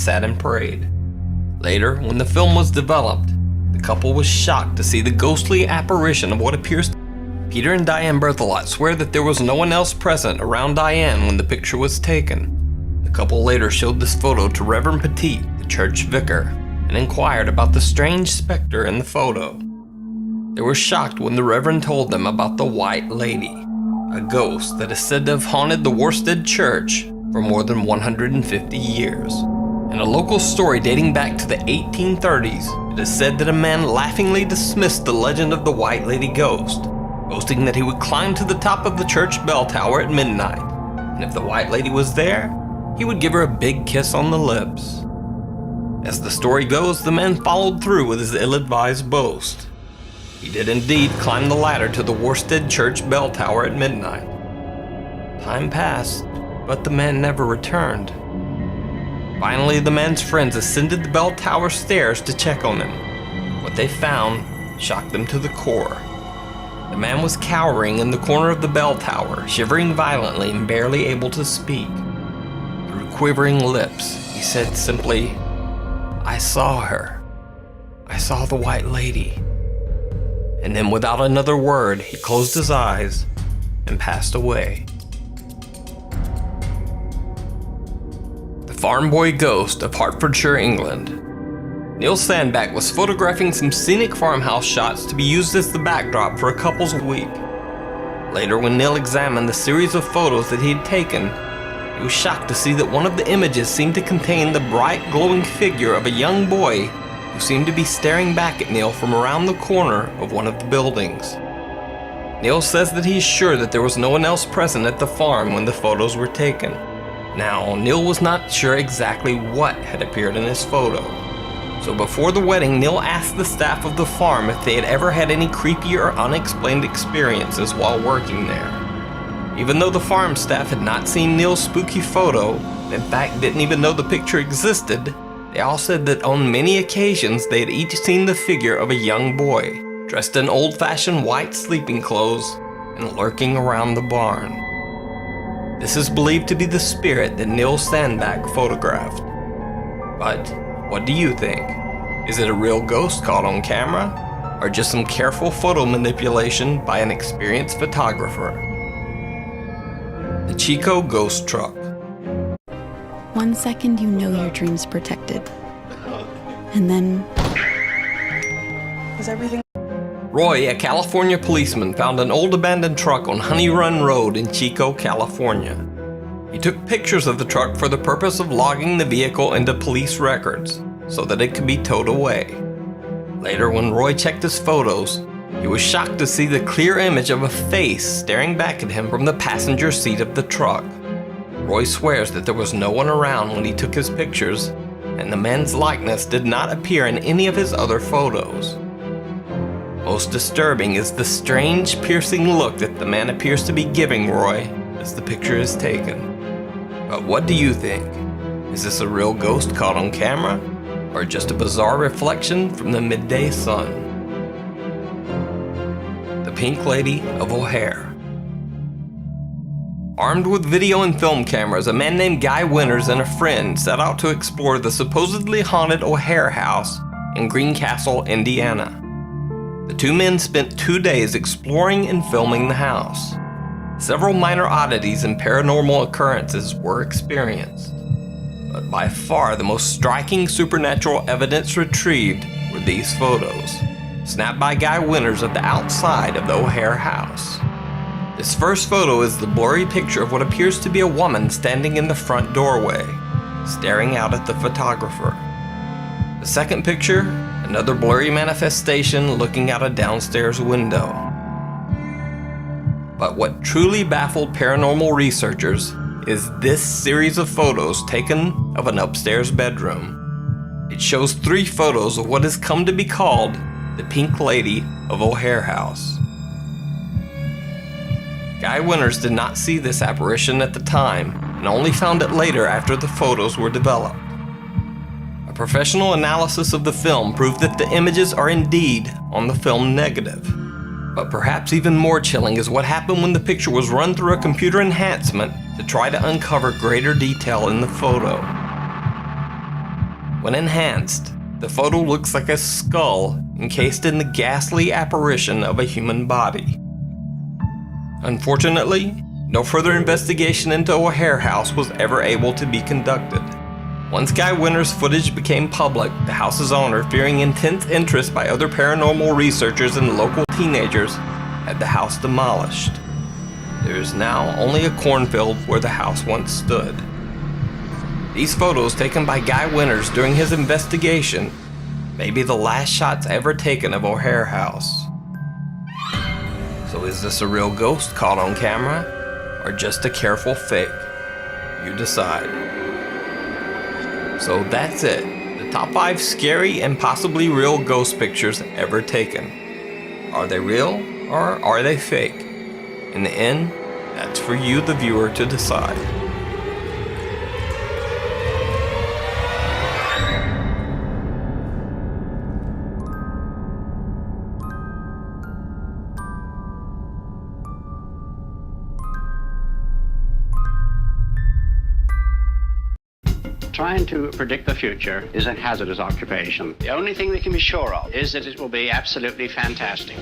sat and prayed. Later, when the film was developed, the couple was shocked to see the ghostly apparition of what appears to Peter and Diane Berthelot swear that there was no one else present around Diane when the picture was taken. The couple later showed this photo to Reverend Petit, the church vicar, and inquired about the strange specter in the photo. They were shocked when the Reverend told them about the White Lady, a ghost that is said to have haunted the Worsted Church for more than 150 years. In a local story dating back to the 1830s, it is said that a man laughingly dismissed the legend of the White Lady ghost, boasting that he would climb to the top of the church bell tower at midnight, and if the White Lady was there, he would give her a big kiss on the lips. As the story goes, the man followed through with his ill-advised boast. He did indeed climb the ladder to the Worsted Church bell tower at midnight. Time passed, but the man never returned. Finally, the man's friends ascended the bell tower stairs to check on him. What they found shocked them to the core. The man was cowering in the corner of the bell tower, shivering violently and barely able to speak. Through quivering lips, he said simply, "I saw her. I saw the White Lady." And then without another word, he closed his eyes and passed away. The Farm Boy Ghost of Hertfordshire, England. Neil Sandbach was photographing some scenic farmhouse shots to be used as the backdrop for a couple's week. Later, when Neil examined the series of photos that he had taken, he was shocked to see that one of the images seemed to contain the bright, glowing figure of a young boy who seemed to be staring back at Neil from around the corner of one of the buildings. Neil says that he's sure that there was no one else present at the farm when the photos were taken. Now, Neil was not sure exactly what had appeared in his photo. So before the wedding, Neil asked the staff of the farm if they had ever had any creepy or unexplained experiences while working there. Even though the farm staff had not seen Neil's spooky photo, and in fact didn't even know the picture existed, they all said that on many occasions they had each seen the figure of a young boy, dressed in old-fashioned white sleeping clothes and lurking around the barn. This is believed to be the spirit that Neil Sandbach photographed. But what do you think? Is it a real ghost caught on camera, or just some careful photo manipulation by an experienced photographer? The Chico Ghost Truck. 1 second you know your dream's protected, and then... Is everything... Roy, a California policeman, found an old abandoned truck on Honey Run Road in Chico, California. He took pictures of the truck for the purpose of logging the vehicle into police records so that it could be towed away. Later, when Roy checked his photos, he was shocked to see the clear image of a face staring back at him from the passenger seat of the truck. Roy swears that there was no one around when he took his pictures, and the man's likeness did not appear in any of his other photos. Most disturbing is the strange, piercing look that the man appears to be giving Roy as the picture is taken. But what do you think? Is this a real ghost caught on camera, or just a bizarre reflection from the midday sun? The Pink Lady of O'Hare. Armed with video and film cameras, a man named Guy Winters and a friend set out to explore the supposedly haunted O'Hare house in Greencastle, Indiana. The two men spent 2 days exploring and filming the house. Several minor oddities and paranormal occurrences were experienced, but by far the most striking supernatural evidence retrieved were these photos, snapped by Guy Winters of the outside of the O'Hare house. This first photo is the blurry picture of what appears to be a woman standing in the front doorway, staring out at the photographer. The second picture, another blurry manifestation looking out a downstairs window. But what truly baffled paranormal researchers is this series of photos taken of an upstairs bedroom. It shows 3 photos of what has come to be called the Pink Lady of O'Hare House. Guy Winters did not see this apparition at the time and only found it later after the photos were developed. A professional analysis of the film proved that the images are indeed on the film negative. But perhaps even more chilling is what happened when the picture was run through a computer enhancement to try to uncover greater detail in the photo. When enhanced, the photo looks like a skull encased in the ghastly apparition of a human body. Unfortunately, no further investigation into O'Hare House was ever able to be conducted. Once Guy Winter's footage became public, the house's owner, fearing intense interest by other paranormal researchers and local teenagers, had the house demolished. There is now only a cornfield where the house once stood. These photos taken by Guy Winters during his investigation may be the last shots ever taken of O'Hare House. So is this a real ghost caught on camera, or just a careful fake? You decide. So that's it, the top 5 scary and possibly real ghost pictures ever taken. Are they real, or are they fake? In the end, that's for you, the viewer, to decide. Trying to predict the future is a hazardous occupation. The only thing we can be sure of is that it will be absolutely fantastic.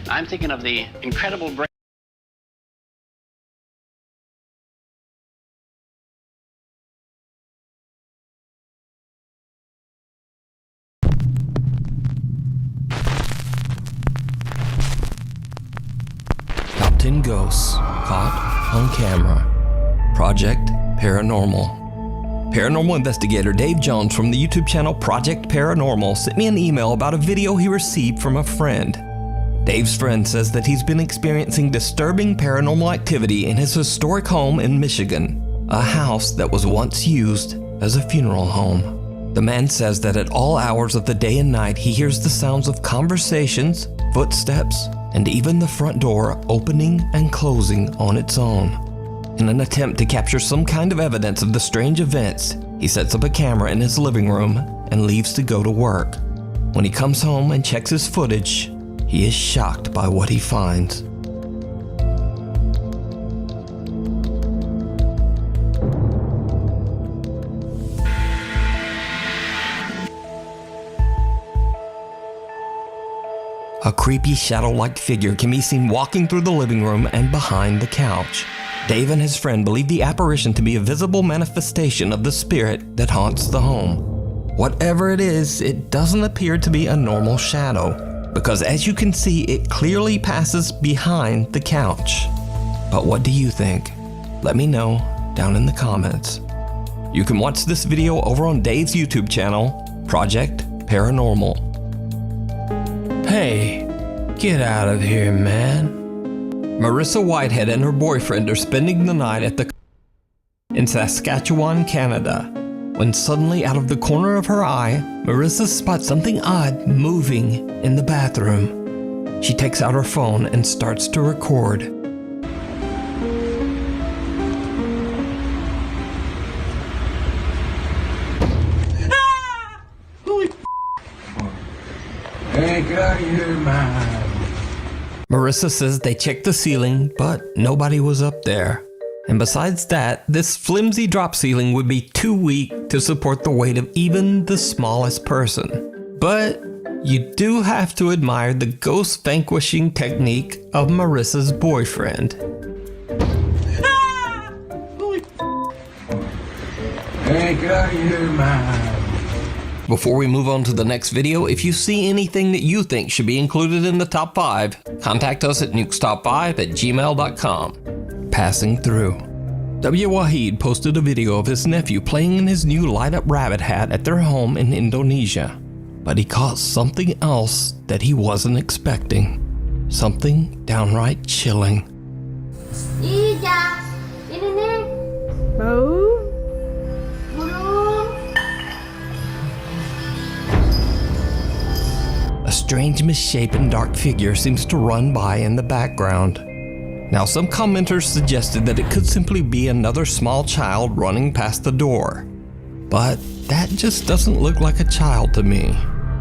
I'm thinking of the incredible break. Top 10 ghosts caught on camera. Project Paranormal. Paranormal investigator Dave Jones from the YouTube channel Project Paranormal sent me an email about a video he received from a friend. Dave's friend says that he's been experiencing disturbing paranormal activity in his historic home in Michigan, a house that was once used as a funeral home. The man says that at all hours of the day and night he hears the sounds of conversations, footsteps, and even the front door opening and closing on its own. In an attempt to capture some kind of evidence of the strange events, he sets up a camera in his living room and leaves to go to work. When he comes home and checks his footage, he is shocked by what he finds. A creepy shadow-like figure can be seen walking through the living room and behind the couch. Dave and his friend believe the apparition to be a visible manifestation of the spirit that haunts the home. Whatever it is, it doesn't appear to be a normal shadow, because as you can see, it clearly passes behind the couch. But what do you think? Let me know down in the comments. You can watch this video over on Dave's YouTube channel, Project Paranormal. Hey, get out of here, man. Marissa Whitehead and her boyfriend are spending the night at the in Saskatchewan, Canada, when suddenly out of the corner of her eye, Marissa spots something odd moving in the bathroom. She takes out her phone and starts to record. Hey, get out of here, man. Marissa says they checked the ceiling, but nobody was up there. And besides that, this flimsy drop ceiling would be too weak to support the weight of even the smallest person. But you do have to admire the ghost vanquishing technique of Marissa's boyfriend. Hey, get out of here, man. Before we move on to the next video, if you see anything that you think should be included in the top 5, contact us at nukestop5@gmail.com. Passing through. W. Wahid posted a video of his nephew playing in his new light-up rabbit hat at their home in Indonesia. But he caught something else that he wasn't expecting. Something downright chilling. Ija, ini nih. Bau? Burung. A strange misshapen dark figure seems to run by in the background. Now, some commenters suggested that it could simply be another small child running past the door. But that just doesn't look like a child to me.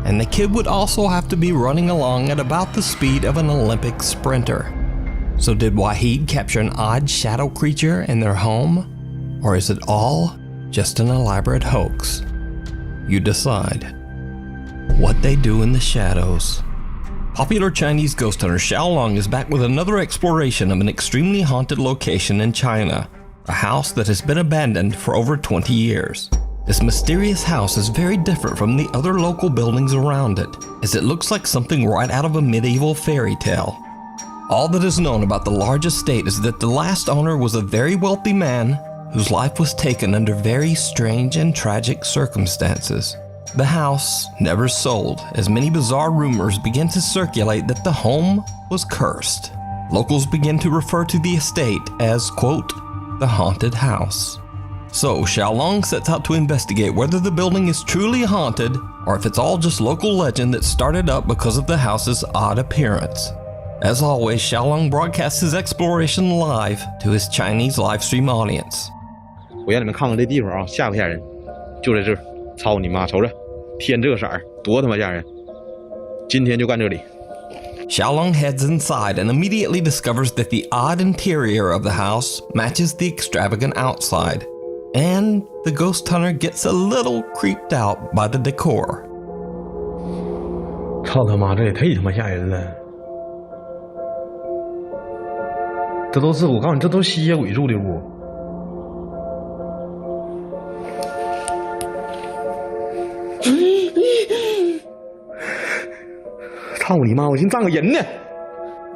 And the kid would also have to be running along at about the speed of an Olympic sprinter. So did Wahid capture an odd shadow creature in their home? Or is it all just an elaborate hoax? you decide. What they do in the shadows. Popular Chinese ghost hunter Xiaolong is back with another exploration of an extremely haunted location in China, a house that has been abandoned for over 20 years. This mysterious house is very different from the other local buildings around it, as it looks like something right out of a medieval fairy tale. All that is known about the large estate is that the last owner was a very wealthy man whose life was taken under very strange and tragic circumstances. The house never sold, as many bizarre rumors began to circulate that the home was cursed. Locals began to refer to the estate as, quote, the haunted house. So Xiaolong sets out to investigate whether the building is truly haunted or if it's all just local legend that started up because of the house's odd appearance. As always, Xiaolong broadcasts his exploration live to his Chinese livestream audience. 我让你们看看这地方啊，吓不吓人？就在这儿，操你妈！瞅着，天这个色儿，多他妈吓人！今天就干这里。 Xiaolong heads inside and immediately discovers that the odd interior of the house matches the extravagant outside. And the ghost hunter gets a little creeped out by the decor. 操他妈，这也忒他妈吓人了！这都是我告诉你，这都是吸血鬼住的屋。操你妈！我寻思站个人呢。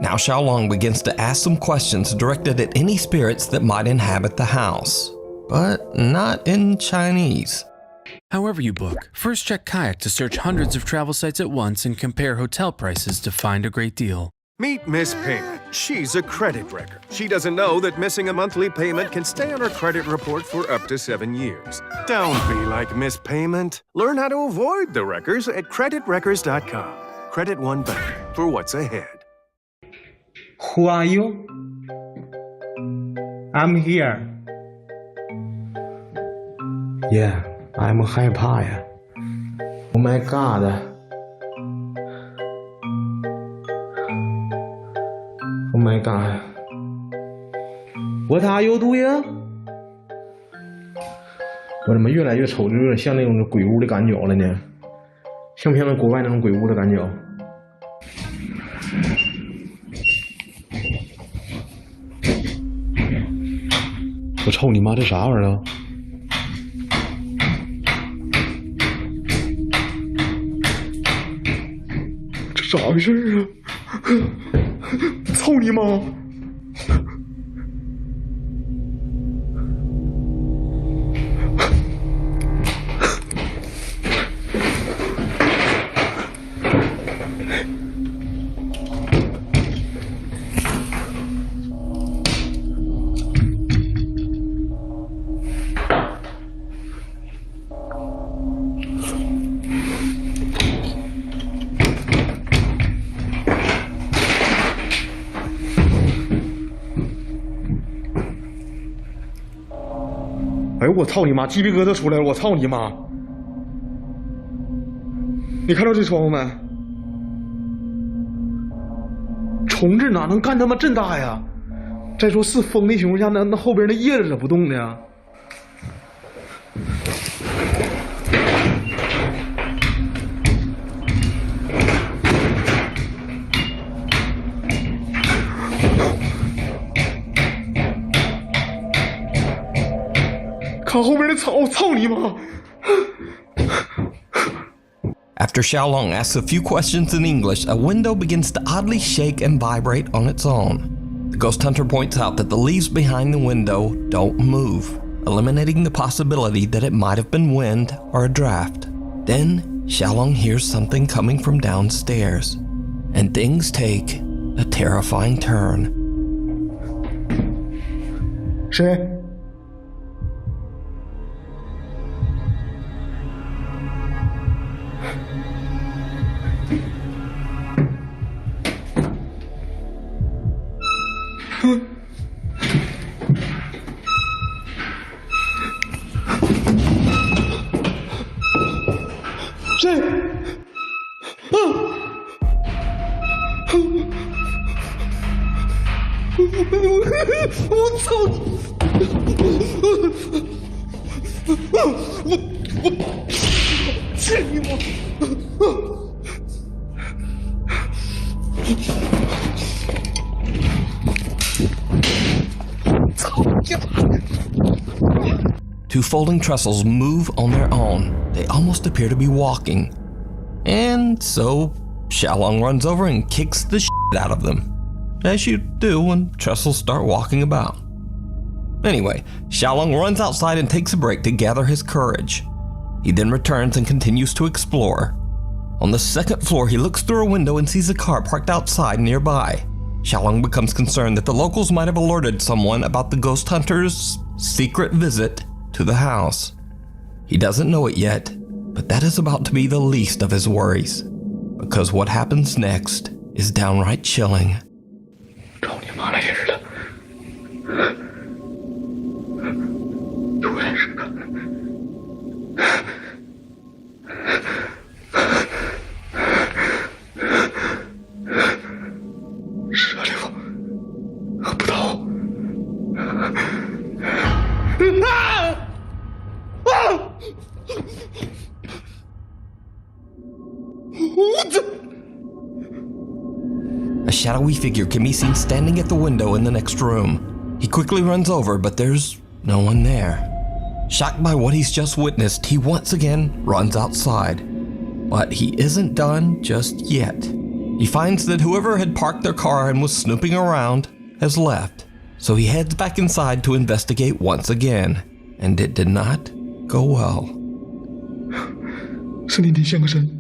Now Xiaolong begins to ask some questions directed at any spirits that might inhabit the house, but not in Chinese. However you book, first check Kayak to search hundreds of travel sites at once and compare hotel prices to find a great deal. Meet Miss Payment. She's a credit wrecker. She doesn't know that missing a monthly payment can stay on her credit report for up to 7 years. Don't be like Miss Payment. Learn how to avoid the wreckers at creditwreckers.com. Credit One Bank for what's ahead. Who are you? I'm here. Yeah, I'm 害怕呀。Oh my God. Oh my God. What are you doing? 我怎么越来越瞅着有点像那种鬼屋的感觉了呢？像不像那国外那种鬼屋的感觉？我操你妈，这啥玩意儿啊？这咋回事啊？操你妈！哎呦我操你妈！鸡皮疙瘩出来了！我操你妈！你看到这窗户没？虫子哪能干他妈这大呀？再说是风的情况下，那后边那叶子咋不动呢？看后边的草，操你妈！ After Xiaolong asks a few questions in English, a window begins to oddly shake and vibrate on its own. The ghost hunter points out that the leaves behind the window don't move, eliminating the possibility that it might have been wind or a draft. Then, Xiaolong hears something coming from downstairs, and things take a terrifying turn. 谁？ 谁？啊！我操！ Two folding trestles move on their own. They almost appear to be walking. And so, Xiaolong runs over and kicks the shit out of them, as you do when trestles start walking about. Anyway, Xiaolong runs outside and takes a break to gather his courage. He then returns and continues to explore. On the second floor, he looks through a window and sees a car parked outside nearby. Xiaolong becomes concerned that the locals might have alerted someone about the ghost hunter's secret visit to the house. He doesn't know it yet, but that is about to be the least of his worries, because what happens next is downright chilling. A shadowy figure can be seen standing at the window in the next room. He quickly runs over, but there's no one there. Shocked by what he's just witnessed, he once again runs outside. But he isn't done just yet. He finds that whoever had parked their car and was snooping around has left. So he heads back inside to investigate once again. And it did not go well. 是你先生。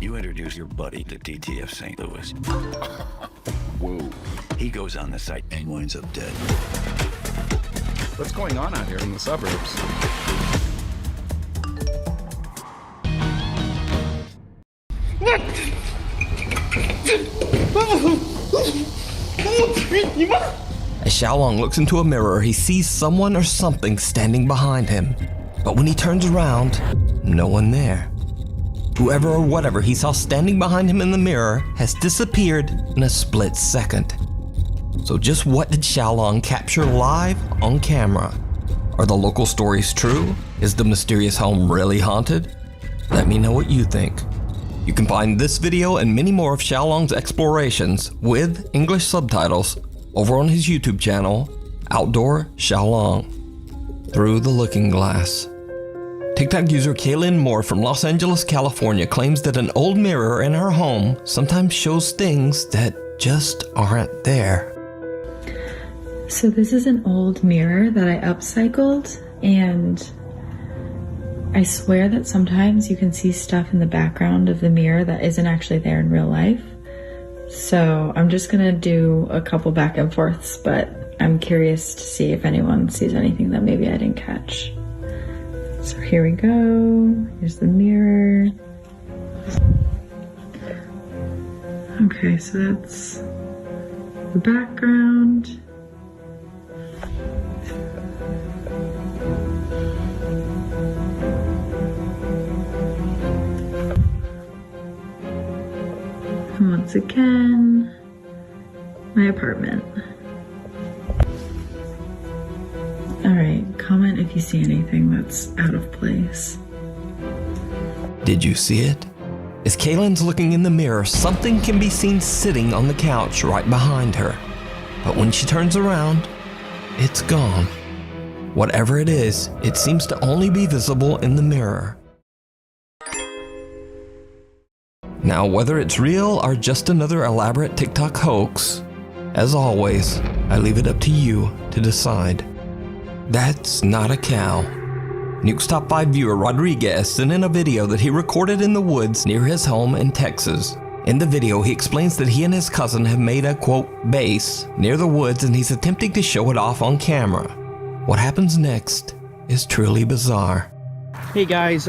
You introduce your buddy to DTF St. Louis. Whoa. He goes on the site and winds up dead. What's going on out here in the suburbs? As Xiaolong looks into a mirror, he sees someone or something standing behind him. But when he turns around, no one there. Whoever or whatever he saw standing behind him in the mirror has disappeared in a split second. So just what did Xiaolong capture live on camera? Are the local stories true? Is the mysterious home really haunted? Let me know what you think. You can find this video and many more of Xiaolong's explorations with English subtitles over on his YouTube channel, Outdoor Xiaolong. Through the Looking Glass. TikTok user Kaylin Moore from Los Angeles, California claims that an old mirror in her home sometimes shows things that just aren't there. So this is an old mirror that I upcycled, and I swear that sometimes you can see stuff in the background of the mirror that isn't actually there in real life. So I'm just gonna do a couple back and forths, but I'm curious to see if anyone sees anything that maybe I didn't catch. So here we go. Here's the mirror. Okay, so that's the background. And once again, my apartment. All right, comment if you see anything that's out of place. Did you see it? As Kaylin's looking in the mirror, something can be seen sitting on the couch right behind her. But when she turns around, it's gone. Whatever it is, it seems to only be visible in the mirror. Now, whether it's real or just another elaborate TikTok hoax, as always, I leave it up to you to decide. That's not a cow. Nuke's Top 5 viewer Rodriguez sent in a video that he recorded in the woods near his home in Texas. In the video, he explains that he and his cousin have made a, quote, base near the woods, and he's attempting to show it off on camera. What happens next is truly bizarre. Hey guys,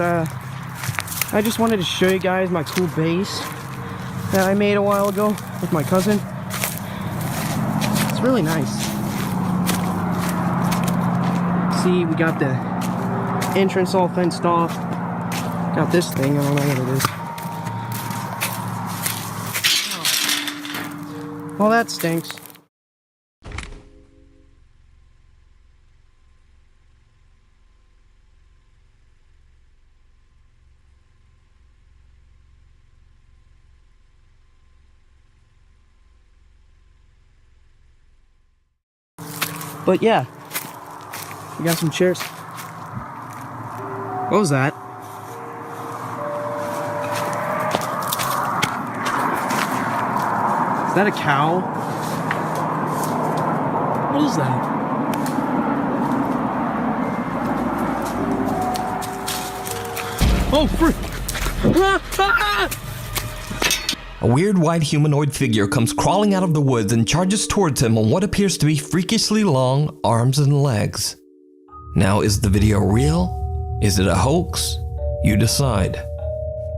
I just wanted to show you guys my cool base that I made a while ago with my cousin. It's really nice. See, we got the entrance all fenced off. Got this thing, I don't know what it is. Well, that stinks. But yeah, we got some chairs. What was that? Is that a cow? What is that? Oh, frick! A weird white humanoid figure comes crawling out of the woods and charges towards him on what appears to be freakishly long arms and legs. Now, is the video real? Is it a hoax? You decide.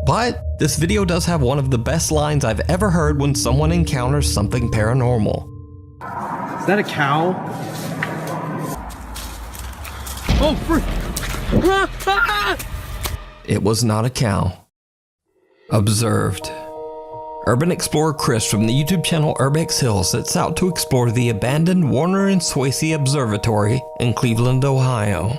But this video does have one of the best lines I've ever heard when someone encounters something paranormal. Is that a cow? Oh, frick! It was not a cow. Observed. Urban explorer Chris from the YouTube channel Urbex Hill sets out to explore the abandoned Warner and Swayze Observatory in Cleveland, Ohio.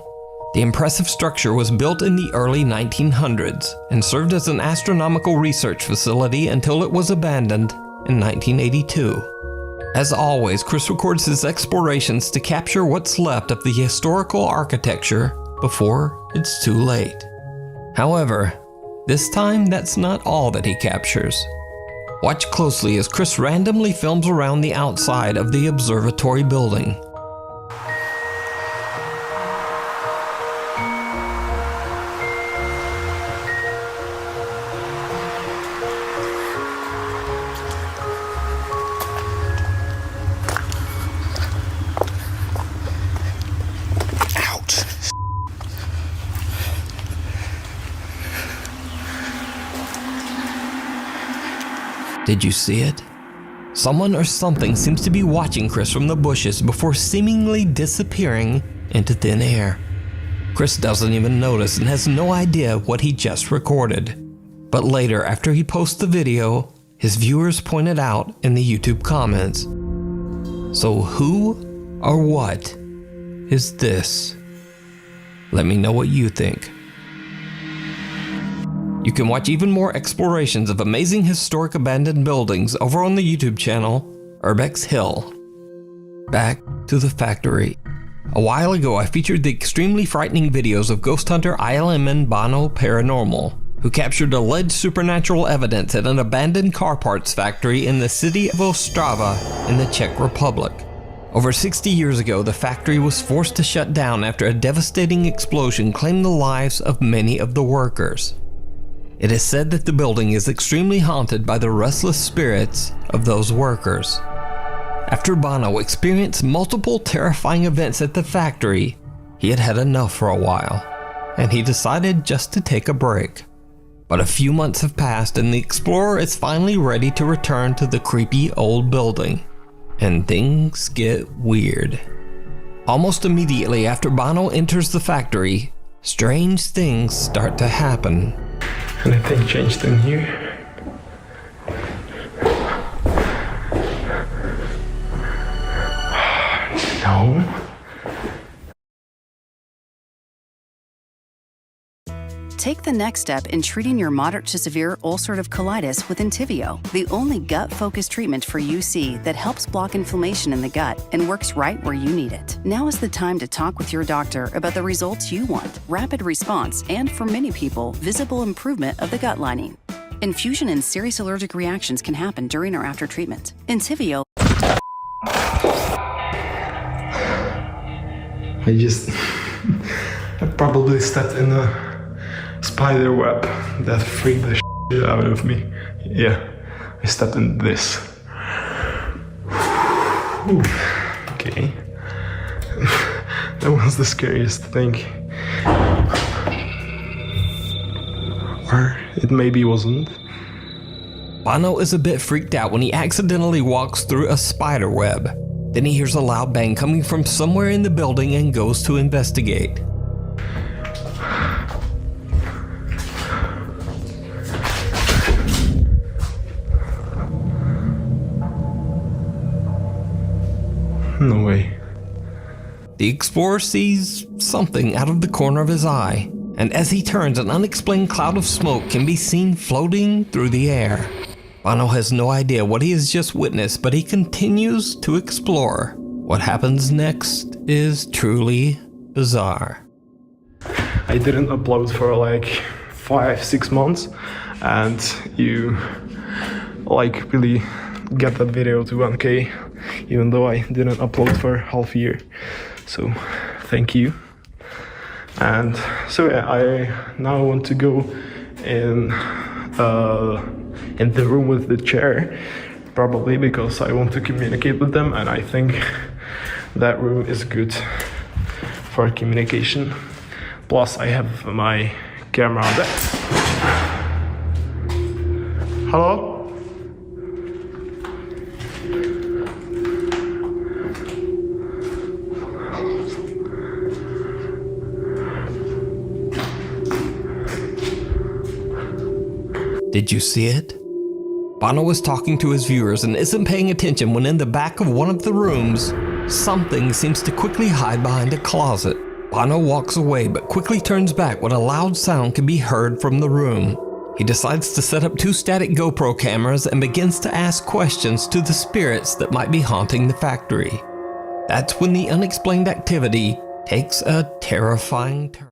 The impressive structure was built in the early 1900s and served as an astronomical research facility until it was abandoned in 1982. As always, Chris records his explorations to capture what's left of the historical architecture before it's too late. However, this time that's not all that he captures. Watch closely as Chris randomly films around the outside of the observatory building. Did you see it? Someone or something seems to be watching Chris from the bushes before seemingly disappearing into thin air. Chris doesn't even notice and has no idea what he just recorded. But later, after he posts the video, his viewers pointed out in the YouTube comments. So who or what is this? Let me know what you think. You can watch even more explorations of amazing historic abandoned buildings over on the YouTube channel Urbex Hill. Back to the factory. A while ago I featured the extremely frightening videos of ghost hunter ILM Bono Paranormal, who captured alleged supernatural evidence at an abandoned car parts factory in the city of Ostrava in the Czech Republic. Over 60 years ago, the factory was forced to shut down after a devastating explosion claimed the lives of many of the workers. It is said that the building is extremely haunted by the restless spirits of those workers. After Bono experienced multiple terrifying events at the factory, he had had enough for a while, and he decided just to take a break. But a few months have passed and the explorer is finally ready to return to the creepy old building. And things get weird. Almost immediately after Bono enters the factory, strange things start to happen. Anything changed in here? No. Take the next step in treating your moderate to severe ulcerative colitis with Entyvio, the only gut-focused treatment for UC that helps block inflammation in the gut and works right where you need it. Now is the time to talk with your doctor about the results you want, rapid response, and for many people, visible improvement of the gut lining. Infusion and serious allergic reactions can happen during or after treatment. Entyvio. I probably stepped in a spider web that freaked the shit out of me. Yeah, I stepped in this. Okay. That was the scariest thing. Or it maybe wasn't. Bono is a bit freaked out when he accidentally walks through a spider web. Then he hears a loud bang coming from somewhere in the building and goes to investigate. No way. The explorer sees something out of the corner of his eye, and as he turns, an unexplained cloud of smoke can be seen floating through the air. Bono has no idea what he has just witnessed, but he continues to explore. What happens next is truly bizarre. I didn't upload for like 5-6 months, and you like really get that video to 1K, even though I didn't upload for half a year. So thank you. And so yeah, I now want to go in the room with the chair, probably because I want to communicate with them, and I think that room is good for communication. Plus I have my camera on there. Hello? Did you see it? Bono is talking to his viewers and isn't paying attention when in the back of one of the rooms, something seems to quickly hide behind a closet. Bono walks away but quickly turns back when a loud sound can be heard from the room. He decides to set up 2 static GoPro cameras and begins to ask questions to the spirits that might be haunting the factory. That's when the unexplained activity takes a terrifying turn.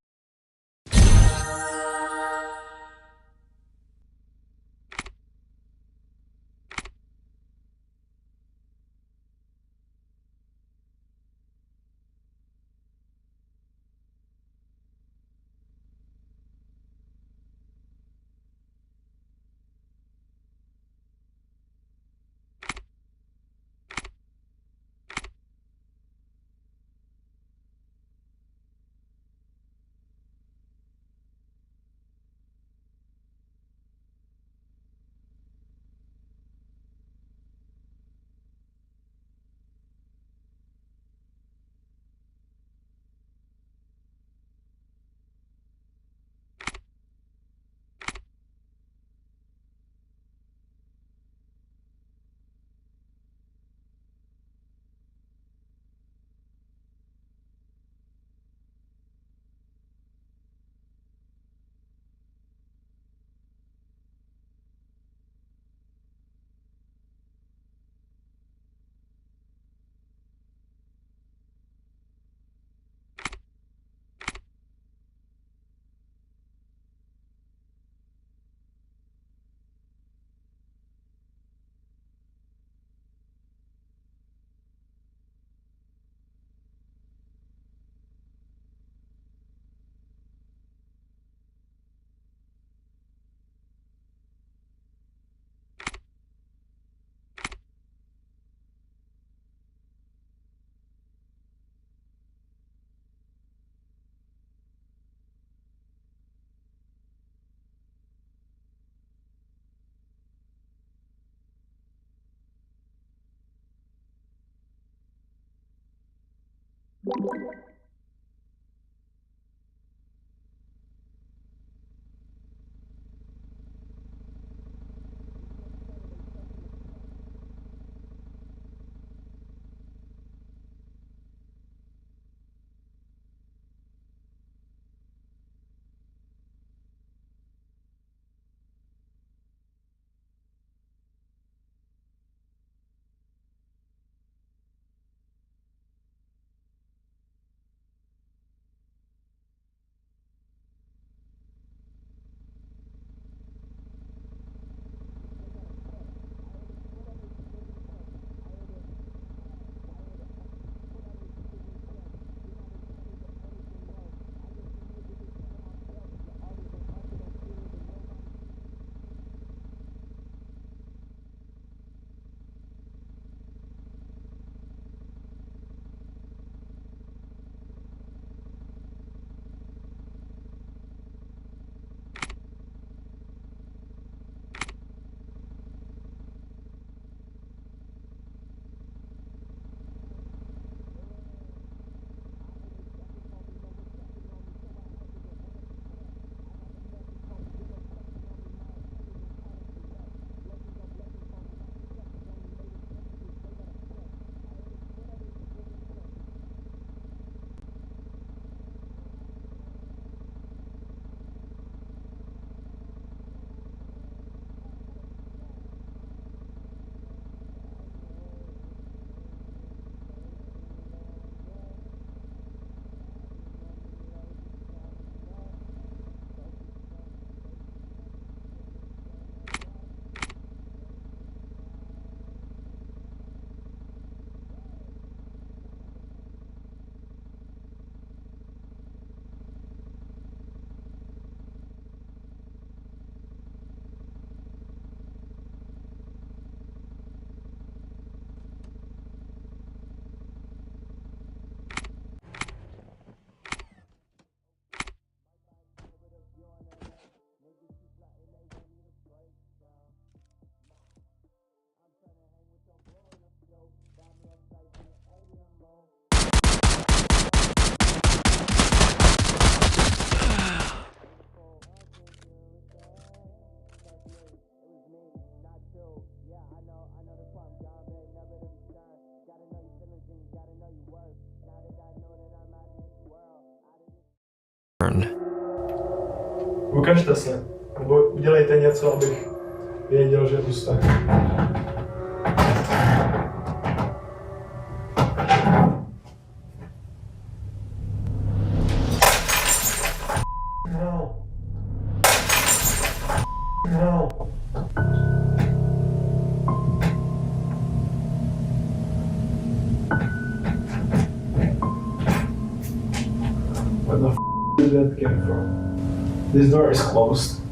Ukažte se. Nebo udělejte něco, abych věděl, že tu jste. No. No. Where the did that come from? This door is closed.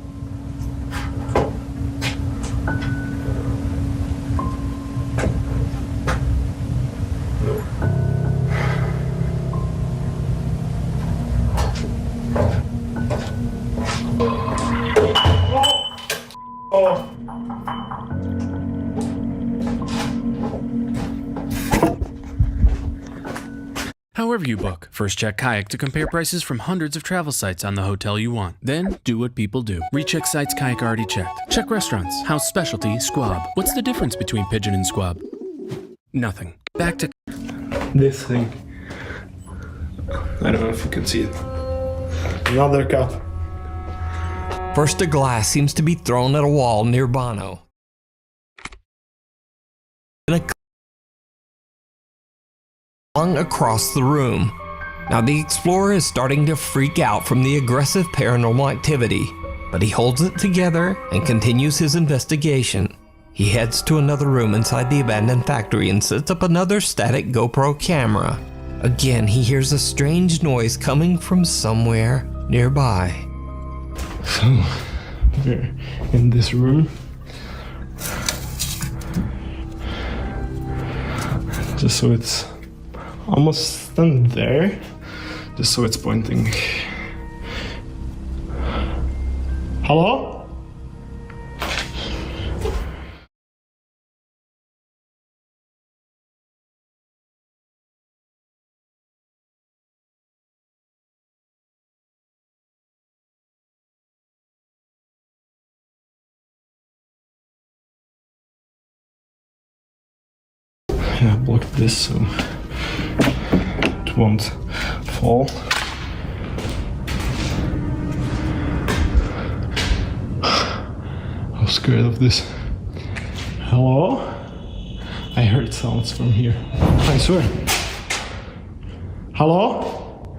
However you book, first check Kayak to compare prices from hundreds of travel sites on the hotel you want. Then do what people do. Recheck sites Kayak already checked. Check restaurants, house specialty, squab. What's the difference between pigeon and squab? Nothing. Back to This thing. I don't know if you can see it. Another cup. First, a glass seems to be thrown at a wall near Bono. Then a flung across the room. Now the explorer is starting to freak out from the aggressive paranormal activity, but he holds it together and continues his investigation. He heads to another room inside the abandoned factory and sets up another static GoPro camera. Again, he hears a strange noise coming from somewhere nearby. So, we're in this room. Just so it's almost done there. Just so it's pointing. Hello? Yeah, I blocked this so it won't fall. I'm scared of this. Hello? I heard sounds from here. I swear. Hello?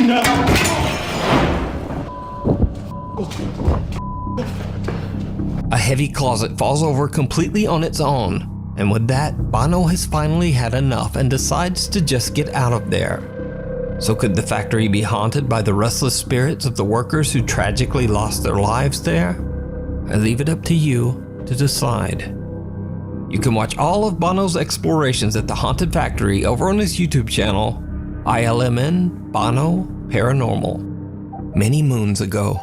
No! A heavy closet falls over completely on its own, and with that, Bono has finally had enough and decides to just get out of there. So could the factory be haunted by the restless spirits of the workers who tragically lost their lives there? I leave it up to you to decide. You can watch all of Bono's explorations at the haunted factory over on his YouTube channel, ILMN Bono Paranormal. Many moons ago.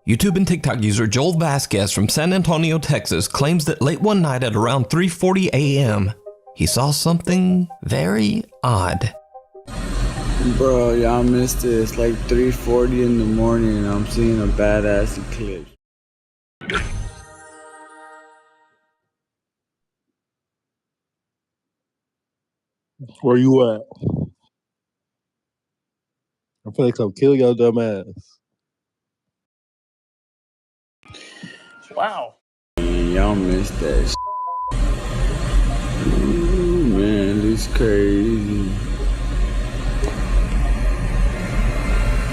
YouTube and TikTok user Joel Vasquez from San Antonio, Texas claims that late one night at around 3:40 a.m., he saw something very odd. Bro, y'all missed it. It's like 3:40 in the morning and I'm seeing a badass eclipse. Where you at? I feel like I'm killing your dumb ass. Wow. Man, y'all missed that. Ooh, man, this crazy.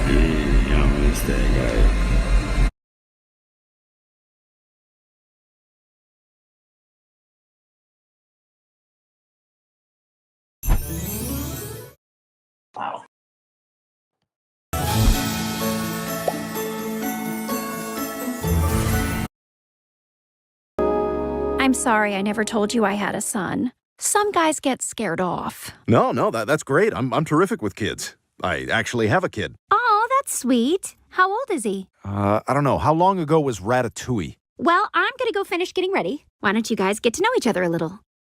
Man, y'all missed that, guy. Wow. I'm sorry I never told you I had a son. Some guys get scared off. No, that's great. I'm terrific with kids. I actually have a kid. Oh, that's sweet. How old is he? I don't know. How long ago was Ratatouille? Well, I'm gonna go finish getting ready. Why don't you guys get to know each other a little?